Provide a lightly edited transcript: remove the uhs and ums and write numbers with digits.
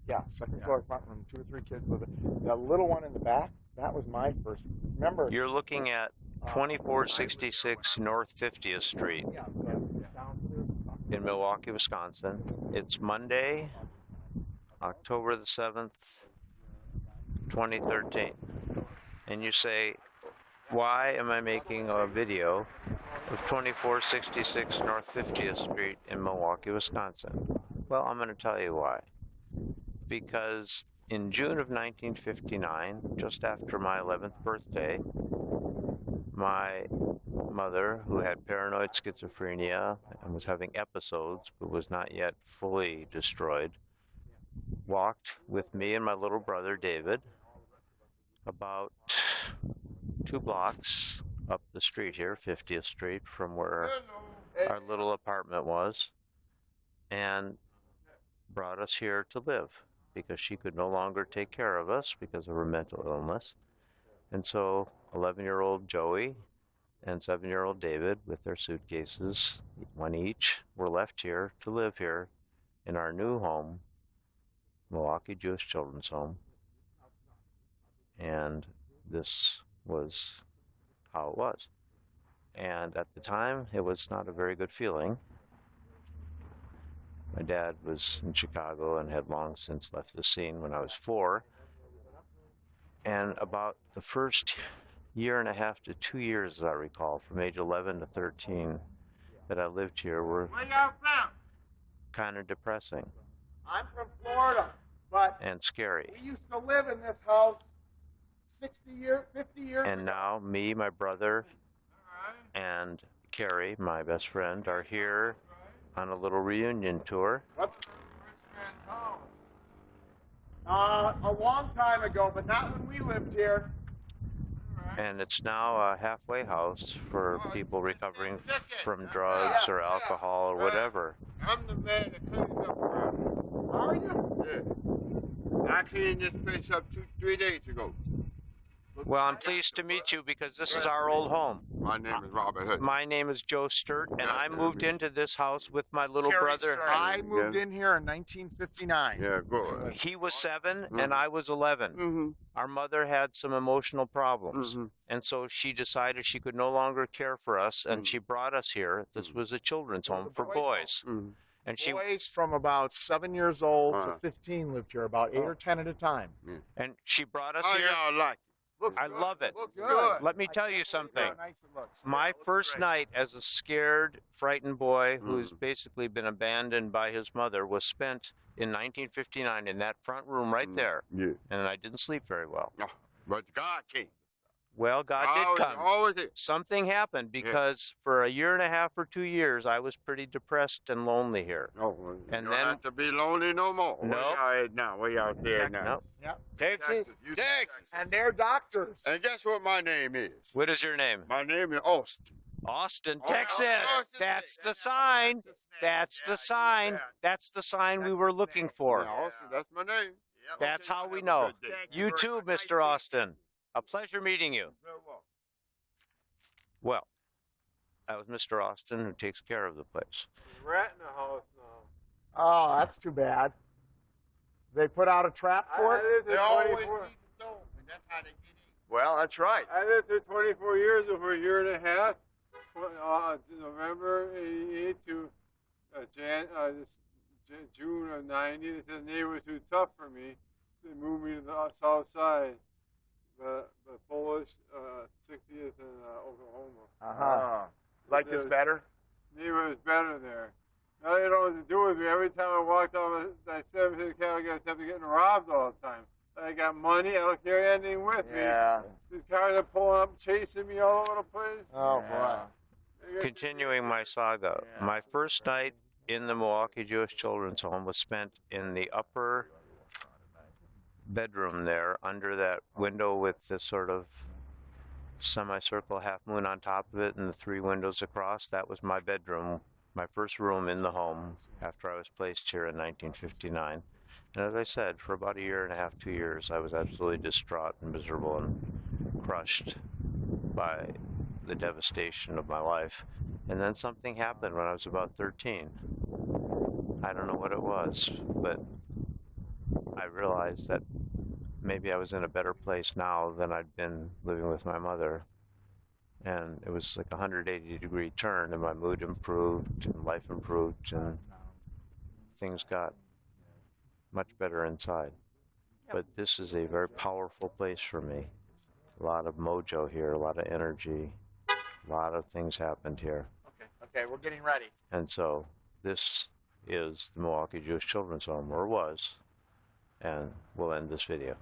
Yeah, second floor, front room, 2 or 3 kids living. The little one in the back, that was my first. Remember? You're looking at 2466 North 50th Street in Milwaukee, Wisconsin. It's Monday, October the 7th, 2013. And you say, why am I making a video of 2466 North 50th Street in Milwaukee, Wisconsin? Well, I'm going to tell you why. Because in June of 1959, just after my 11th birthday, my mother, who had paranoid schizophrenia and was having episodes but was not yet fully destroyed, walked with me and my little brother David about 2 blocks up the street here, 50th Street, from where our little apartment was, and brought us here to live because she could no longer take care of us because of her mental illness. And so 11-year-old Joey and 7-year-old David, with their suitcases, one each, were left here to live here in our new home, Milwaukee Jewish Children's Home. And this was how it was. And at the time, it was not a very good feeling. My dad was in Chicago and had long since left the scene when I was 4. And about the first year and a half to 2 years, as I recall, from age 11 to 13, that I lived here were kind of depressing. I'm from Florida, but and scary. We used to live in this house 50 years And now me, my brother, and Carrie, my best friend, are here on a little reunion tour. What's the a long time ago, but not when we lived here. And it's now a halfway house for people recovering from drugs or alcohol or whatever. I'm the man that cleans up around. Are you? Yeah. I cleaned this place up 3 days ago. Well, I'm pleased to meet you because this is our old home. My name is Robert Hood. My name is Joe Sturt, and I moved into this house with my little brother. I moved in here in 1959. Yeah, good. He was 7 and I was 11. Mm-hmm. Our mother had some emotional problems, Mm-hmm. and so she decided she could no longer care for us, and she brought us here. This was a children's home for boys. Mm-hmm. And she Boys from about 7 years old to 15 lived here, about 8 or 10 at a time. and she brought us How here. y'all like it? I love it. Looks good. Let me tell you something. How nice it looks. My first night as a scared, frightened boy who's basically been abandoned by his mother was spent in 1959 in that front room right there. Yeah. And I didn't sleep very well. But God came. Well, God did come. Always did. Something happened because for a year and a half or 2 years, I was pretty depressed and lonely here. Oh, well, And you don't then- have to be lonely no more. No. Where y'all at now? Where y'all there now? No. Yep. Texas? Texas. And they're doctors. And guess what my name is? What is your name? My name is Austin. Austin, Oh, Texas. Austin, That's the Texas. sign. That's the sign. That's the sign we were looking for. Yeah, Austin, that's my name. That's Okay, how we have a know. good day. You too, Mr. Austin. A pleasure meeting you. Very well. Well, that was Mr. Austin who takes care of the place. Rat in the house now. Oh, that's too bad. They put out a trap for it? lived They here always 24 need to know, and that's how they get in. Well, that's right. I lived here 24 years over a year and a half. November 88 to June of 90. They said the neighbor was too tough for me. They moved me to the south side. The Polish 60th in Oklahoma. Uh-huh. Like it's better? Neighbor was better there. Now they don't know what to do with me. Every time I walked out that 7th car, I kept getting robbed all the time. I got money. I don't carry anything with me. Yeah. These cars are pulling up, chasing me all over the place. Oh, boy. Continuing my saga, my first night in the Milwaukee Jewish Children's Home was spent in the upper bedroom there under that window with the sort of semicircle half moon on top of it and the 3 windows across. That was my bedroom, my first room in the home after I was placed here in 1959. And as I said, for about a year and a half, 2 years, I was absolutely distraught and miserable and crushed by the devastation of my life. And then something happened when I was about 13. I don't know what it was, but realized that maybe I was in a better place now than I'd been living with my mother. And it was like a 180-degree turn, and my mood improved, and life improved, and things got much better inside. But this is a very powerful place for me. A lot of mojo here, a lot of energy, a lot of things happened here. Okay, we're getting ready. And so this is the Milwaukee Jewish Children's Home, or was, and we'll end this video.